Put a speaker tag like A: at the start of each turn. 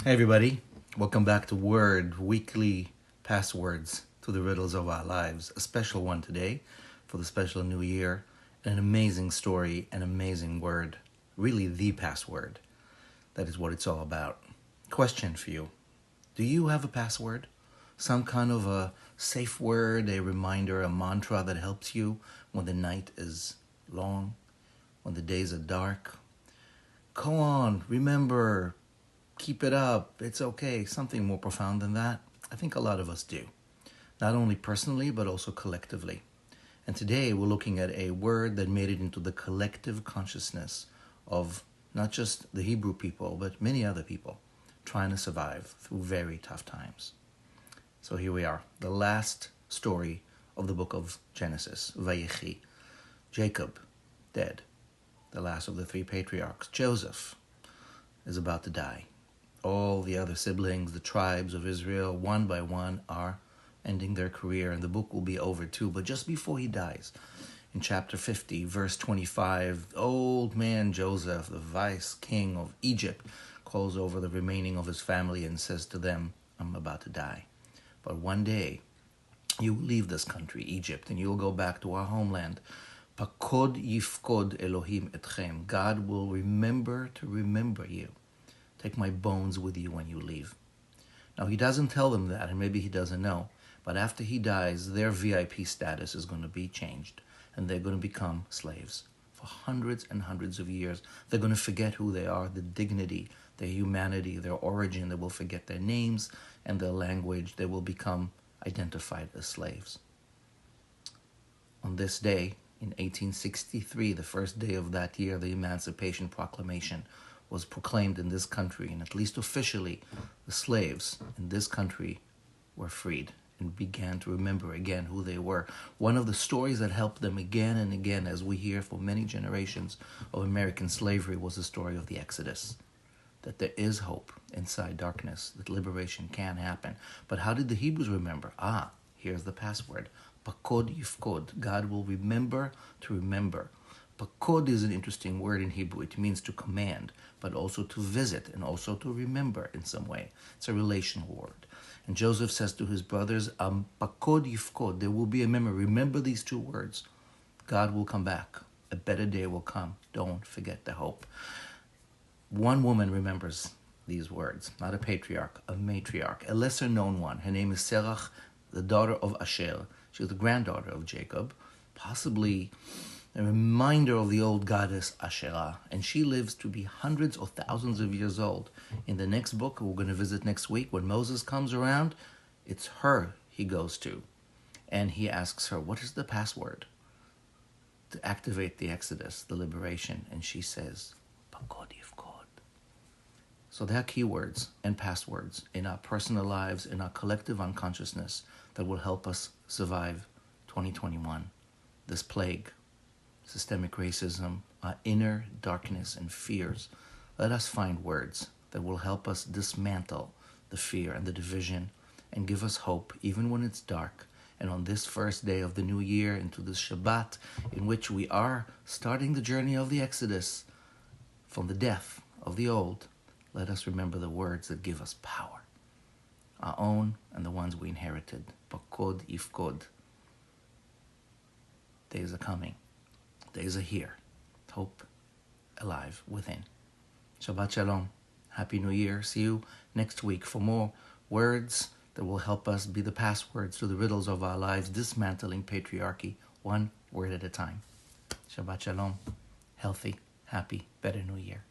A: Hey everybody, welcome back to Word Weekly Passwords to the Riddles of Our Lives. A special one today for the special new year. An amazing story, an amazing word. Really the password. That is what it's all about. Question for you. Do you have a password? Some kind of a safe word, a reminder, a mantra that helps you when the night is long, when the days are dark? Go on, remember, keep it up, it's okay. Something more profound than that? I think a lot of us do. Not only personally, but also collectively. And today we're looking at a word that made it into the collective consciousness of not just the Hebrew people, but many other people trying to survive through very tough times. So here we are, the last story of the book of Genesis, Vayechi. Jacob, dead. The last of the three patriarchs. Joseph is about to die. All the other siblings, the tribes of Israel, one by one, are ending their career, and the book will be over too. But just before he dies, in chapter 50, verse 25, old man Joseph, the vice king of Egypt, calls over the remaining of his family and says to them, I'm about to die. But one day, you will leave this country, Egypt, and you will go back to our homeland. Pakod yifkod Elohim etchem. God will remember to remember you. Take my bones with you when you leave. Now, he doesn't tell them that, and maybe he doesn't know, but after he dies, their VIP status is going to be changed, and they're going to become slaves for hundreds and hundreds of years. They're going to forget who they are, the dignity, their humanity, their origin. They will forget their names and their language. They will become identified as slaves. On this day, in 1863, the first day of that year, the Emancipation Proclamation was proclaimed in this country, and at least officially, the slaves in this country were freed and began to remember again who they were. One of the stories that helped them again and again, as we hear for many generations of American slavery, was the story of the Exodus. That there is hope inside darkness, that liberation can happen. But how did the Hebrews remember? Here's the password. Pakod yifkod. God will remember to remember. Pakod is an interesting word in Hebrew. It means to command, but also to visit and also to remember in some way. It's a relational word. And Joseph says to his brothers, Pakod yifkod. There will be a memory. Remember these two words. God will come back. A better day will come. Don't forget the hope. One woman remembers these words, not a patriarch, a matriarch, a lesser known one. Her name is Serach, the daughter of Asher. She was the granddaughter of Jacob, possibly a reminder of the old goddess Asherah, and she lives to be hundreds or thousands of years old. In the next book we're going to visit next week, when Moses comes around, it's her he goes to, and he asks her, what is the password to activate the Exodus, the liberation? And she says, Pakod yifkod. So there are keywords and passwords in our personal lives, in our collective unconsciousness, that will help us survive 2021, this plague, systemic racism, our inner darkness and fears. Let us find words that will help us dismantle the fear and the division and give us hope even when it's dark. And on this first day of the new year, into this Shabbat, in which we are starting the journey of the Exodus from the death of the old, let us remember the words that give us power, our own and the ones we inherited. Pakod yifkod. Days are coming. Days are here. Hope alive within. Shabbat Shalom. Happy New Year. See you next week for more words that will help us be the passwords to the riddles of our lives, dismantling patriarchy one word at a time. Shabbat Shalom. Healthy, happy, better New Year.